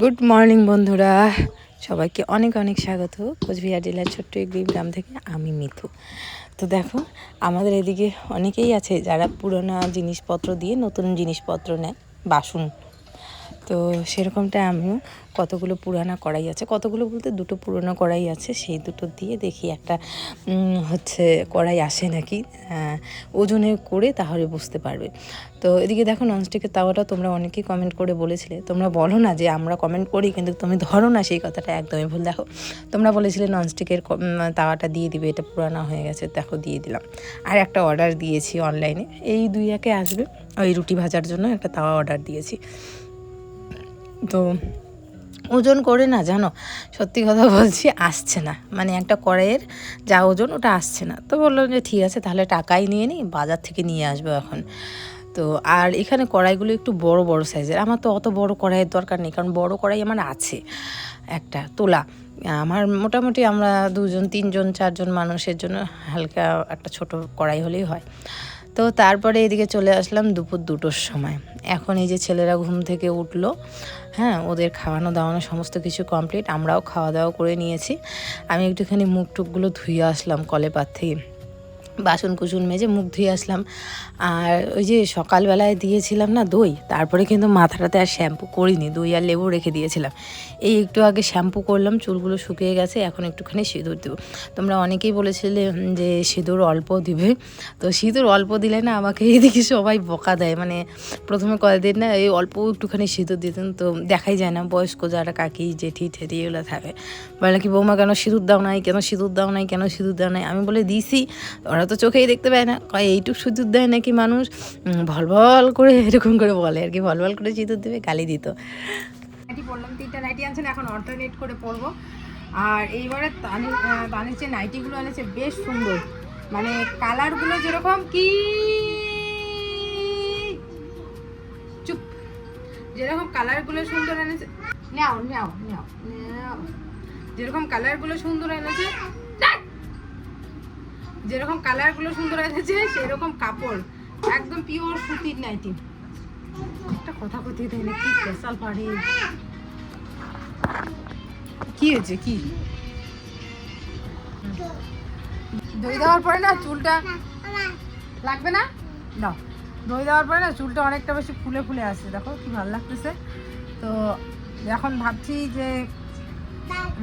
Good morning বন্ধুরা, সবাইকে অনেক অনেক স্বাগত কোচবিহার জেলার ছোট্ট একটি গ্রাম থেকে। আমি মিথু। তো দেখো, আমাদের এদিকে অনেকেই আছে যারা পুরোনো জিনিসপত্র দিয়ে নতুন জিনিসপত্র নেয়, বাসন। তো সেরকমটা আমিও কতগুলো পুরানো কড়াই আছে, কতগুলো বলতে দুটো পুরনো কড়াই আছে, সেই দুটো দিয়ে দেখি একটা কড়াই আসে নাকি ওজনে করে, তাহলে বুঝতে পারবে। তো এদিকে দেখো, ননস্টিকের তাওয়াটা তোমরা অনেকেই কমেন্ট করে বলেছিলে, তোমরা বলো না যে আমরা কমেন্ট করি কিন্তু তুমি ধরো না, সেই কথাটা একদমই ভুল। দেখো, তোমরা বলেছিলে ননস্টিকের তাওয়াটা দিয়ে দিবে, এটা পুরানো হয়ে গেছে, দেখো দিয়ে দিলাম। আর একটা অর্ডার দিয়েছি অনলাইনে, এই 2-1 আসবে, ওই রুটি ভাজার জন্য একটা তাওয়া অর্ডার দিয়েছি। তো ওজন করে না, জানো সত্যি কথা বলছি, আসছে না, মানে একটা কড়াইয়ের যা ওজন ওটা আসছে না। তো বললাম যে ঠিক আছে, তাহলে টাকাই নিয়ে নিই, বাজার থেকে নিয়ে আসবো এখন। তো আর এখানে কড়াইগুলো একটু বড় বড় সাইজের, আমার তো অত বড় কড়াইয়ের দরকার নেই, কারণ বড় কড়াই আমার আছে একটা তোলা। আমার মোটামুটি আমরা 2জন 3জন 4জন মানুষের জন্য হালকা একটা ছোট কড়াই হলেই হয়। তো তারপরে এদিকে চলে আসলাম দুপুর 2টোর সময়। এখন এই যে ছেলেরা ঘুম থেকে উঠলো, হ্যাঁ, ওদের খাওয়ানো দাওয়ানো সমস্ত কিছু কমপ্লিট, আমরাও খাওয়া দাওয়া করে নিয়েছি। আমি একটুখানি মুখ টুকগুলো ধুয়ে আসলাম কলে পার থেকে, বাসন কুসুন মেজে মুখ ধুয়ে আসলাম। আর ওই যে সকালবেলায় দিয়েছিলাম না দই, তারপরে কিন্তু মাথাটাতে আর শ্যাম্পু করিনি, দই আর লেবু রেখে দিয়েছিলাম। এই একটু আগে শ্যাম্পু করলাম, চুলগুলো শুকিয়ে গেছে, এখন একটুখানি সিঁদুর দেবো। তোমরা অনেকেই বলেছিলে যে সিঁদুর অল্প দিবে, তো সিঁদুর অল্প দিলে না আমাকে এইদিকে সবাই বকা দেয়, মানে প্রথমে কয়েকদিন না এই অল্প একটুখানি সিঁদুর দিতেন, তো দেখাই যায় না, বয়স্ক যারা কাকি জেঠি ঠেঠি এগুলো থাকে, বলে কি বৌমা কেন সিঁদুর দাও নাই, কেন সিঁদুর দাও নাই, কেন সিঁদুর দাও নাই। আমি বলে দিছি, ওরা তো চোখেই দেখতে পায় না, কয় এইটুক সিঁদুর দেয় নাকি মানুষ, ভলভল করে এরকম করে বলে আর কি, ভলভল করে সিঁদুর দেবে, গালি দিত। নাইটি পরলাম, 3টা নাইটি আনছেন, এখন অল্টারনেট করে পরবো। আর এইবারে তানির যে নাইটিগুলো এনেছে বেশ সুন্দর, মানে কালারগুলো যেরকম কি চুপ, যেরকম কালারগুলো সুন্দর এনেছে, নাও নাও নাও নাও, যেরকম কালারগুলো সুন্দর এনেছে, যেরকম কালারগুলো সুন্দর এনেছে সেরকম কাপড়, একদম পিওর সুতির নাইটি। একটা কথা কথি দেয় না, কি স্পেশাল পাড়ি, কি হয়েছে, কি দই দেওয়ার পরে না চুলটা লাগবে না, দাও, দই দেওয়ার পরে না চুলটা অনেকটা বেশি ফুলে ফুলে আসছে, দেখো কি ভালো লাগতেছে। তো এখন ভাবছি যে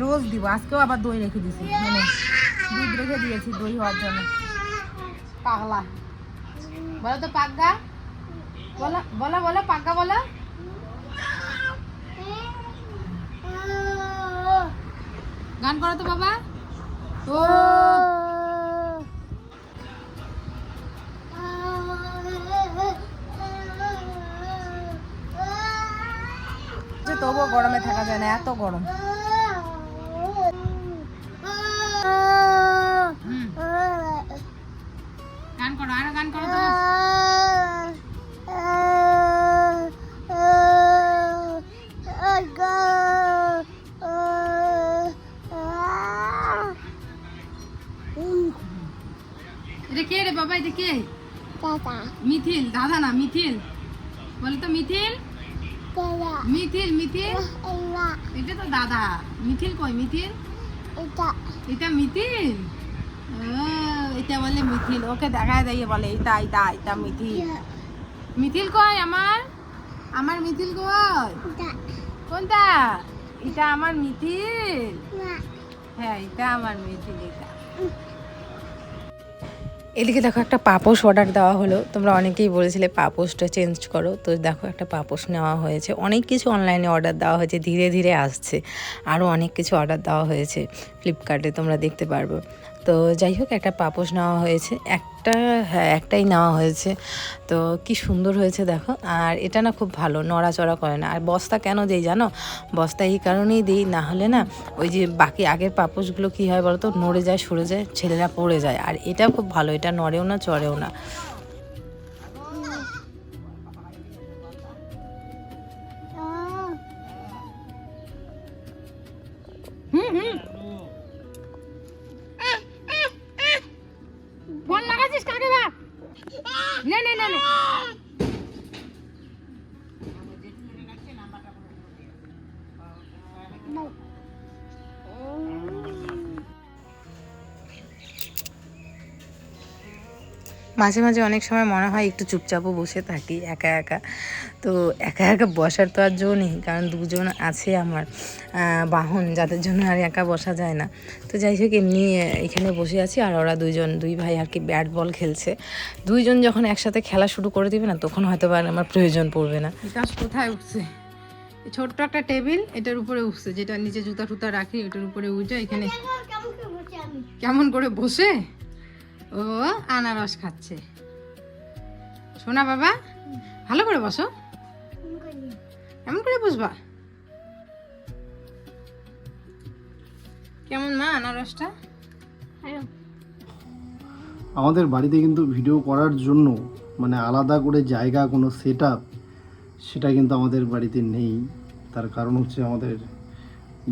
রোজ দিব, আজকেও আবার দই রেখে দিয়েছি, মানে দুধ রেখে দিয়েছি দই হওয়ার জন্য। পাগলা বলো তো, পাগা বলো, বলো বলো, পাগা বলো। গান করো তো বাবা। ও তবুও গরমে থাকা যায় না, এত গরম। গান করো, আরো গান করো তো। এটা কে রে বাবা, এটা কে? দাদা। মিথিল, দাদা না মিথিল, বল তো মিথিল, মিথিল মিথিল, এটা তো দাদা। মিথিল কই, মিথিল এটা, এটা মিথিল, এটা বলে মিথিল, ওকে দেখায় দিয়ে বলে এটা এটা এটা মিথিল। মিথিল কই আমার, আমার মিথিল কই, কোনটা? এটা আমার মিথিল, হ্যাঁ এটা আমার মিথিল, এটা। এদিকে দেখো, একটা পাপোশ অর্ডার দেওয়া হলো, তোমরা অনেকেই বলেছিলে পাপোশটা চেঞ্জ করো, তো দেখো একটা পাপোশ নেওয়া হয়েছে। অনেক কিছু অনলাইনে অর্ডার দেওয়া হয়েছে, ধীরে ধীরে আসছে, আরও অনেক কিছু অর্ডার দেওয়া হয়েছে ফ্লিপকার্টে, তোমরা দেখতে পারবো। তো যাই হোক, একটা পাপোশ নেওয়া হয়েছে, হ্যাঁ একটাই নেওয়া হয়েছে। তো কি সুন্দর হয়েছে দেখো, আর এটা না খুব ভালো, নড়াচড়া করে না। আর বস্তা কেন দিই জানো, বস্তা এই কারণেই দিই, না হলে না ওই যে বাকি আগের পাপোশগুলো কী হয় বলো তো, নড়ে যায়, সরে যায়, ছেলেরা পড়ে যায়। আর এটা খুব ভালো, এটা নড়েও না চড়েও না। ফোন লাগাচ্ছিস কাকে? না না না না, মাঝে মাঝে অনেক সময় মনে হয় একটু চুপচাপও বসে থাকি একা একা, তো একা একা বসার তো আর জো নেই, কারণ দুজন আছে আমার বাহন, যাদের জন্য আর একা বসা যায় না। তো যাই হোক, এমনি এখানে বসে আছি, আর ওরা দুই ভাই আর কি ব্যাট বল খেলছে। দুইজন যখন একসাথে খেলা শুরু করে দিবে না, তখন হয়তো আর আমার প্রয়োজন পড়বে না। বিকাশ কোথায় উঠছে? ছোট্ট একটা টেবিল, এটার উপরে উঠছে, যেটা নিচে জুতা টুতা রাখি, এটার উপরে উঠে এখানে কেমন করে বসে ও আনারস খাচ্ছে। শোনা বাবা, ভালো করে বসো, কেমন করে বসবা? কেমন মা আনারসটা? আমাদের বাড়িতে কিন্তু ভিডিও করার জন্য মানে আলাদা করে জায়গা কোনো সেট আপ সেটা কিন্তু আমাদের বাড়িতে নেই। তার কারণ হচ্ছে আমাদের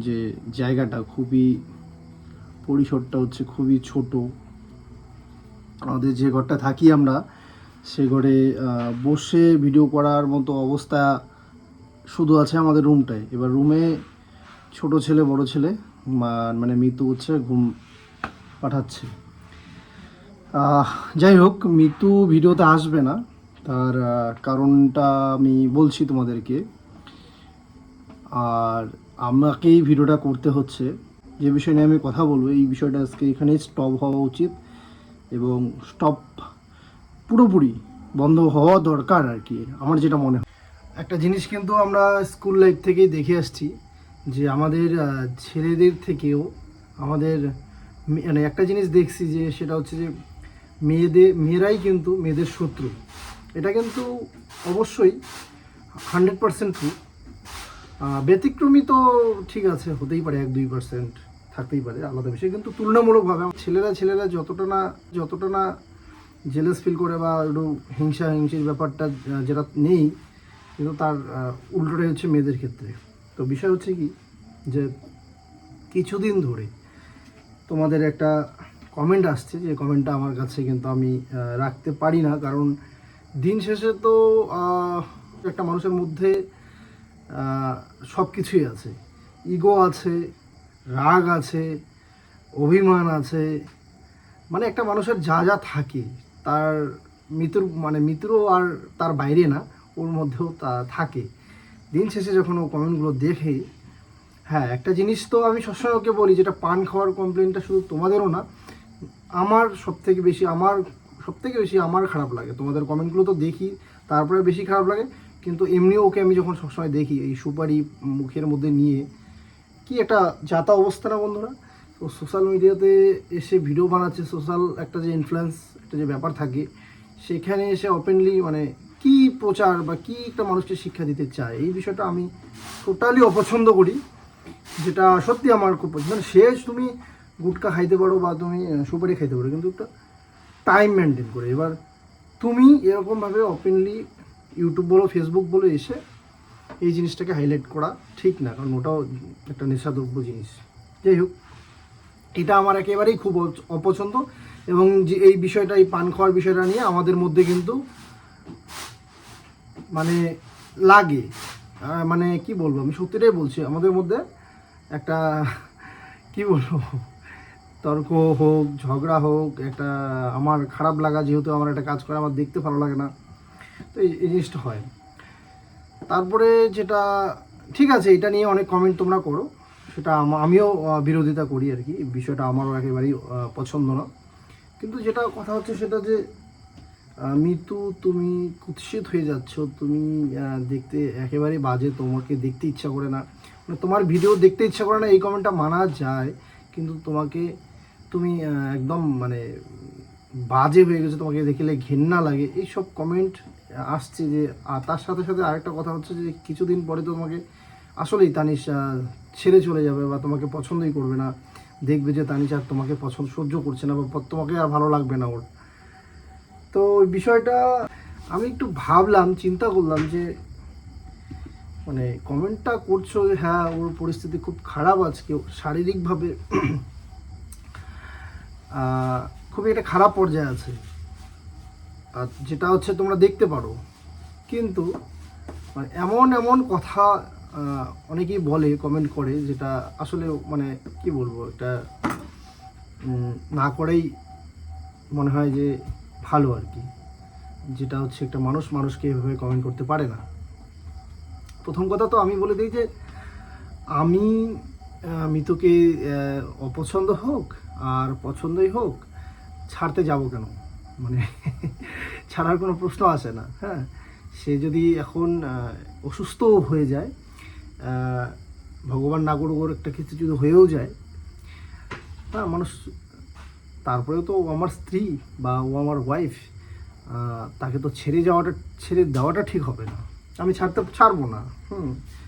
যে জায়গাটা খুবই পরিসরটা হচ্ছে খুবই ছোট। আমাদের যে ঘরটা থাকি আমরা, সে ঘরে বসে ভিডিও করার মতো অবস্থা শুধু আছে আমাদের রুমটায়। এবার রুমে ছোট ছেলে বড় ছেলে মানে মিতু হচ্ছে ঘুম পাঠাচ্ছে। যাই হোক, মিতু ভিডিওতে আসবে না, তার কারণটা আমি বলছি তোমাদেরকে। আর আমাকেই ভিডিওটা করতে হচ্ছে, যে বিষয় নিয়ে আমি কথা বলবো এই বিষয়টা আজকে এখানেই স্টপ হওয়া উচিত, এবং স্টপ পুরোপুরি বন্ধ হওয়া দরকার আর কি, আমার যেটা মনে হয়। একটা জিনিস কিন্তু আমরা স্কুল লাইফ থেকেই দেখে আসছি, যে আমাদের ছেলেদের থেকেও আমাদের মানে একটা জিনিস দেখছি, যে সেটা হচ্ছে যে মেয়েরাই কিন্তু মেয়েদের শত্রু। এটা কিন্তু অবশ্যই 100% ট্রু। ব্যতিক্রমী তো ঠিক আছে, হতেই পারে 1-2% থাকতেই পারে আলাদা বিষয়, কিন্তু তুলনামূলকভাবে ছেলেরা যতটা না জেলাস ফিল করে বা একটু হিংসির ব্যাপারটা যেটা নেই, কিন্তু তার উল্টোটাই হচ্ছে মেয়েদের ক্ষেত্রে। তো বিষয় হচ্ছে কি, যে কিছুদিন ধরে তোমাদের একটা কমেন্ট আসছে, যে কমেন্টটা আমার কাছে কিন্তু আমি রাখতে পারি না, কারণ দিন শেষে তো একটা মানুষের মধ্যে সব কিছুই আছে। ইগো আছে, রাগ আছে, অভিমান আছে, মানে একটা মানুষের যা যা থাকে তার মিত্রও আর তার বাইরে না, ওর মধ্যেও তা থাকে। দিন শেষে যখন ও কমেন্টগুলো দেখে, হ্যাঁ একটা জিনিস তো আমি সবসময় ওকে বলি, যেটা পান খাওয়ার কমপ্লেনটা শুধু তোমাদেরও না, আমার সবথেকে বেশি আমার খারাপ লাগে। তোমাদের কমেন্টগুলো তো দেখি, তারপরে বেশি খারাপ লাগে, কিন্তু এমনিও ওকে আমি যখন সবসময় দেখি এই সুপারি মুখের মধ্যে নিয়ে, কি একটা যাতা অবস্থা না বন্ধুরা। তো সোশ্যাল মিডিয়াতে এসে ভিডিও বানাচ্ছে, সোশ্যাল একটা যে ইনফ্লুয়েন্স একটা যে ব্যাপার থাকে, সেখানে এসে ওপেনলি মানে কি প্রচার বা কি একটা মানুষকে শিক্ষা দিতে চায়, এই বিষয়টা আমি টোটালি অপছন্দ করি। যেটা সত্যি আমার খুব মানে শেষ, তুমি গুটকা খাইতে পারো বা তুমি সুপারি খাইতে পারো, কিন্তু একটা টাইম মেনটেন করে। এবার তুমি এরকমভাবে ওপেনলি ইউটিউব বলো ফেসবুক বলো এসে এই জিনিসটাকে হাইলাইট করা ঠিক না, কারণ ওটাও একটা নেশাদ্রব্য জিনিস। যাই হোক, এটা আমার একেবারেই খুব অপছন্দ, এবং যে এই বিষয়টা, এই পান খাওয়ার বিষয়টা নিয়ে আমাদের মধ্যে কিন্তু মানে লাগে, মানে কি বলবো, আমি সত্যিটাই বলছি, আমাদের মধ্যে একটা কি বলবো, তর্ক হোক, ঝগড়া হোক, একটা আমার খারাপ লাগা, যেহেতু আমার একটা কাজ করে আমার দেখতে ভালো লাগে না, তো এই জিনিসটা হয়। তারপরে যেটা ঠিক আছে, এটা নিয়ে অনেক কমেন্ট তোমরা করো, সেটা আমিও বিরোধিতা করি আর কি, বিষয়টা আমারও একেবারেই পছন্দ না। কিন্তু যেটা কথা হচ্ছে সেটা যে মিতু, তুমি কুৎসিত হয়ে যাচ্ছ, তুমি দেখতে একেবারেই বাজে, তোমাকে দেখতে ইচ্ছা করে না, মানে তোমার ভিডিও দেখতে ইচ্ছা করে না, এই কমেন্টটা মানা যায়, কিন্তু তুমি একদম মানে বাজে হয়ে গেছে, তোমাকে দেখলে ঘেন্না লাগে, এইসব কমেন্ট আসছে। যে তার সাথে সাথে আরেকটা কথা হচ্ছে যে কিছুদিন পরে তো তোমাকে আসলেই তানিশ ছেড়ে চলে যাবে, বা তোমাকে পছন্দই করবে না, দেখবে যে তানিশ আর তোমাকে সহ্য করছে না, বা তোমাকে আর ভালো লাগবে না ওর। তো ওই বিষয়টা আমি একটু ভাবলাম, চিন্তা করলাম যে মানে কমেন্টটা করছো, হ্যাঁ ওর পরিস্থিতি খুব খারাপ আজকে, শারীরিকভাবে খুবই একটা খারাপ পর্যায়ে আছে, আর যেটা হচ্ছে তোমরা দেখতে পারো। কিন্তু মানে এমন কথা অনেকেই বলে, কমেন্ট করে, যেটা আসলে মানে কি বলবো, এটা না করেই মনে হয় যে ভালো আর কি, যেটা হচ্ছে একটা মানুষ মানুষকে এভাবে কমেন্ট করতে পারে না। প্রথম কথা তো আমি বলে দিই যে আমি মিতুকে অপছন্দ হোক আর পছন্দই হোক, ছাড়তে যাব কেন, মানে ছাড়ার কোনো প্রশ্ন আসে না। হ্যাঁ, সে যদি এখন অসুস্থও হয়ে যায়, আহ, ভগবান না করুক ওর একটা কিছু যদি হয়েও যায়, হ্যাঁ মানুষ, তারপরেও তো ও আমার স্ত্রী বা ও আমার ওয়াইফ, তাকে তো ছেড়ে দেওয়াটা ঠিক হবে না। আমি ছাড়বো না।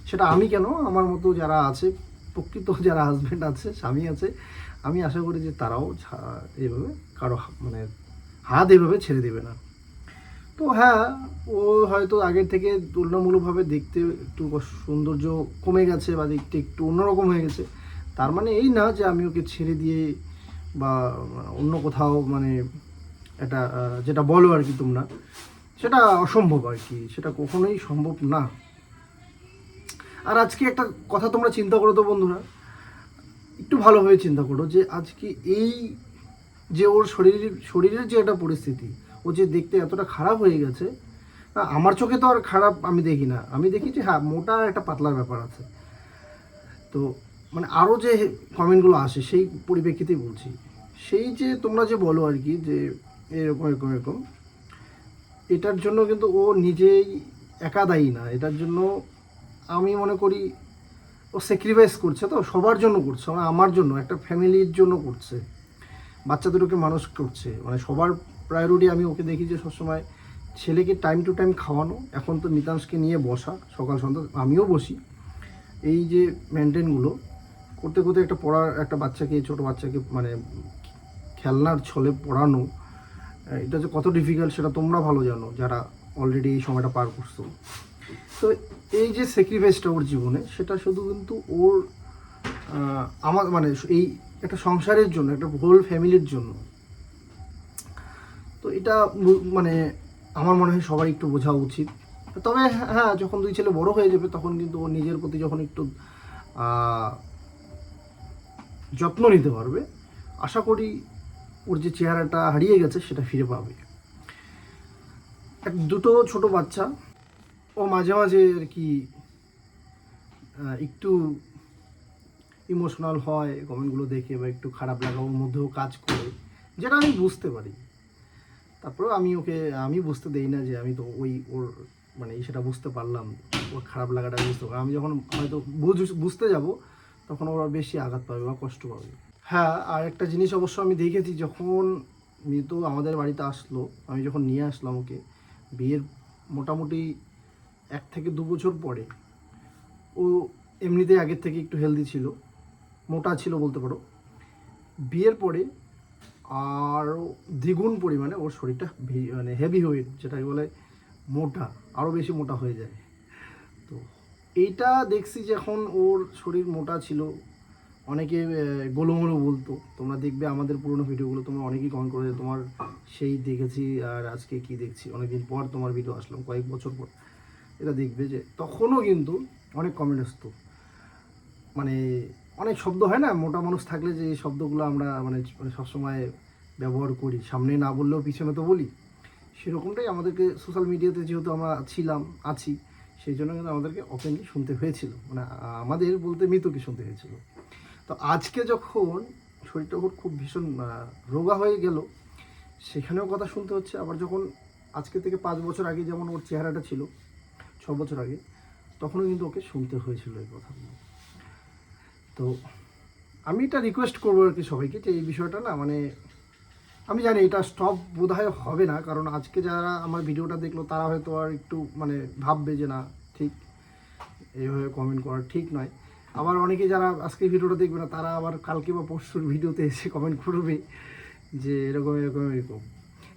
সেটা আমি কেন, আমার মতো যারা আছে, প্রকৃত যারা হাজব্যান্ড আছে, স্বামী আছে, আমি আশা করি যে তারাও এইভাবে কারো মানে হাত এইভাবে ছেড়ে দেবে না। তো হ্যাঁ, ও হয়তো আগের থেকে তুলনামূলকভাবে দেখতে একটু সৌন্দর্য কমে গেছে বা দেখতে একটু অন্যরকম হয়ে গেছে, তার মানে এই না যে আমি ওকে ছেড়ে দিয়ে বা অন্য কোথাও মানে এটা যেটা বলো আর কি তোমরা, সেটা অসম্ভব আর কি, সেটা কখনোই সম্ভব না। আর আজকে একটা কথা তোমরা চিন্তা করো তো বন্ধুরা, একটু ভালোভাবে চিন্তা করো যে আজকে এই যে ওর শরীরের যে একটা পরিস্থিতি, ও যে দেখতে এতটা খারাপ হয়ে গেছে, আমার চোখে তো আর খারাপ আমি দেখি না, আমি দেখি যে হ্যাঁ মোটা একটা পাতলার ব্যাপার আছে। তো মানে আরও যে কমেন্টগুলো আসে সেই পরিপ্রেক্ষিতেই বলছি, সেই যে তোমরা যে বলো আর কি যে এরকম এরকম এরকম, এটার জন্য কিন্তু ও নিজেই একা দায়ী না, এটার জন্য আমি মনে করি ও স্যাক্রিফাইস করছে, তো সবার জন্য করছে, মানে আমার জন্য, একটা ফ্যামিলির জন্য করছে, বাচ্চা দুটোকে মানুষ করছে, মানে সবার প্রায়োরিটি। আমি ওকে দেখি যে সবসময় ছেলেকে টাইম টু টাইম খাওয়ানো, এখন তো মিতাংশকে নিয়ে বসা সকাল সন্ধ্যা, আমিও বসি, এই যে মেনটেনগুলো করতে করতে একটা বাচ্চাকে, ছোটো বাচ্চাকে মানে খেলনার ছলে পড়ানো, এটা যে কত ডিফিকাল্ট সেটা তোমরা ভালো জানো যারা অলরেডি এই সময়টা পার করছো। তো এই যে স্যাক্রিফাইসটা ওর জীবনে, সেটা শুধু কিন্তু ওর আমার মানে এই একটা সংসারের জন্য, একটা হোল ফ্যামিলির জন্য। তো এটা মানে আমার মনে হয় সবার একটু বোঝা উচিত। তবে হ্যাঁ, যখন দুই ছেলে বড় হয়ে যাবে তখন কিন্তু ওর নিজের প্রতি যখন একটু যত্ন নিতে পারবে, আশা করি ওর যে চেহারাটা হারিয়ে গেছে সেটা ফিরে পাবে। দুটো ছোট বাচ্চা, ও মাঝে মাঝে আর কি একটু ইমোশনাল হয় কমেন্টগুলো দেখে, বা একটু খারাপ লাগা ওর মধ্যেও কাজ করে, যেটা আমি বুঝতে পারি। তারপরেও আমি বুঝতে দেই না যে আমি তো ওর মানে সেটা বুঝতে পারলাম, ওর খারাপ লাগাটা বুঝতে পারলাম। আমি যখন হয়তো বুঝতে যাব তখন ওরা বেশি আঘাত পাবে বা কষ্ট পাবে। হ্যাঁ, আর একটা জিনিস অবশ্য আমি দেখেছি, যখন মৃত্যু আমাদের বাড়িতে আসলো, আমি যখন নিয়ে আসলাম ওকে বিয়ের মোটামুটি 1 থেকে 2 বছর পরে, ও এমনিতেই আগের থেকে একটু হেলদি ছিল, মোটা ছিল বলতে পারো। বিয়ের পরে আরও দ্বিগুণ পরিমাণে ওর শরীরটা মানে হেভি ওয়েট, যেটাকে বলে মোটা, আরও বেশি মোটা হয়ে যায়। তো এইটা দেখছি যে এখন ওর শরীর মোটা ছিল, অনেকে গোলুমোলু বলতো, তোমরা দেখবে আমাদের পুরোনো ভিডিওগুলো তোমরা অনেকেই কমেন্ট করে যে তোমার সেই দেখেছি আর আজকে কি দেখছি, অনেকদিন পর তোমার ভিডিও আসলাম, কয়েক বছর পর। এটা দেখবে যে তখনও কিন্তু অনেক কমেন্ট আসতো, মানে অনেক শব্দ হয় না মোটা মানুষ থাকলে, যে এই শব্দগুলো আমরা মানে সবসময় ব্যবহার করি, সামনে না বললেও পিছনে তো বলি, সেরকমটাই আমাদেরকে সোশ্যাল মিডিয়াতে যেহেতু আমরা আছি, সেই জন্য কিন্তু আমাদেরকে ওপেনলি শুনতে হয়েছিল, মানে আমাদের বলতে মৃতকে শুনতে হয়েছিল। তো আজকে যখন শরীরটা ওর খুব ভীষণ রোগা হয়ে গেল, সেখানেও কথা শুনতে হচ্ছে। আবার যখন আজকে থেকে 5 বছর আগে যেমন ওর চেহারাটা ছিল, 6 বছর আগে, তখনও কিন্তু ওকে শুনতে হয়েছিল এই কথাগুলো। তো আমি এটা রিকোয়েস্ট করবো আর কি সবাইকে, যে এই বিষয়টা না, মানে আমি জানি এটা স্টপ বোধহয় হবে না, কারণ আজকে যারা আমার ভিডিওটা দেখলো তারা হয়তো আর একটু মানে ভাববে যে না ঠিক, এইভাবে কমেন্ট করা ঠিক নয়। আবার অনেকে যারা আজকে ভিডিওটা দেখবে না, তারা আবার কালকে বা পরশুর ভিডিওতে এসে কমেন্ট করবে যে এরকম এরকম এরকম।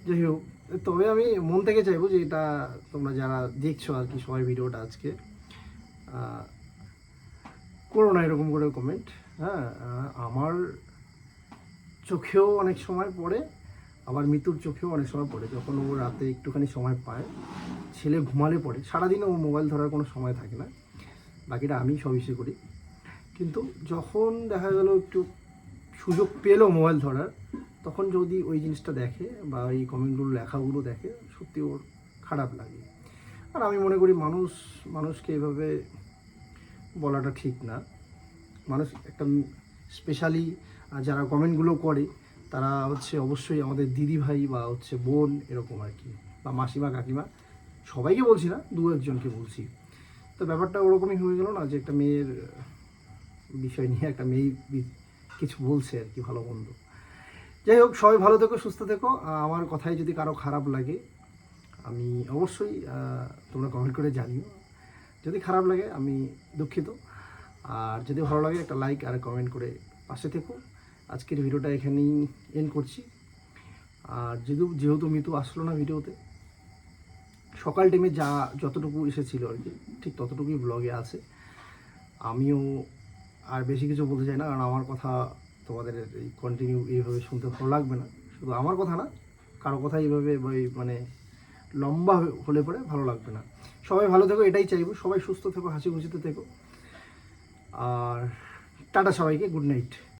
যাই হোক, তবে আমি মন থেকে চাইবো যে এটা তোমরা যারা দেখছো আর কি সবাই ভিডিওটা আজকে, করো না এরকম করে কমেন্ট। হ্যাঁ, আমার চোখেও অনেক সময় পড়ে, আবার মৃত্যুর চোখেও অনেক সময় পড়ে, যখন ও রাতে একটুখানি সময় পায়, ছেলে ঘুমালে পড়ে, সারাদিনে ও মোবাইল ধরার কোনো সময় থাকে না, বাকিটা আমি সব ইস্যু করি। কিন্তু যখন দেখা গেল একটু সুযোগ পেলো মোবাইল ধরার, তখন যদি ওই জিনিসটা দেখে বা এই কমেন্টগুলো লেখাগুলো দেখে, সত্যি ওর খারাপ লাগে। আর আমি মনে করি মানুষকে এভাবে বলাটা ঠিক না। মানুষ একটা স্পেশালি যারা কমেন্টগুলো করে তারা হচ্ছে অবশ্যই আমাদের দিদি ভাই বা হচ্ছে বোন এরকম আর কি, বা মাসিমা কাকিমা, সবাইকে বলছি না, দু একজনকে বলছি। তো ব্যাপারটা ওরকমই হয়ে গেল না, যে একটা মেয়ের বিষয় নিয়ে একটা মেয়ে কিছু বলছে আর কি, ভালো মন্দ। যাই হোক, সবাই ভালো থেকো, সুস্থ থেকো। আমার কথায় যদি কারো খারাপ লাগে আমি অবশ্যই তোমরা কমেন্ট করে জানিও। যদি খারাপ লাগে আমি দুঃখিত, আর যদি ভালো লাগে একটা লাইক আর কমেন্ট করে পাশে থেকো। আজকের ভিডিওটা এখানেই এন্ড করছি। আর যেহেতু মিতু আসলো না ভিডিওতে, সকাল টাইমে যতটুকু এসেছিল আর কি, ঠিক ততটুকুই ব্লগে আছে। আমিও আর বেশি কিছু বলতে চাই না, কারণ আমার কথা তোমাদের এই কন্টিনিউ এইভাবে শুনতে ভালো লাগবে না। শুধু আমার কথা না, কারো কথা এইভাবে মানে লম্বা হলে পরে ভালো লাগবে না। সবাই ভালো থেকো, এটাই চাইবো। সবাই সুস্থ থেকো, হাসি খুশিতে থেকো। আর টাটা সবাইকে, গুড নাইট।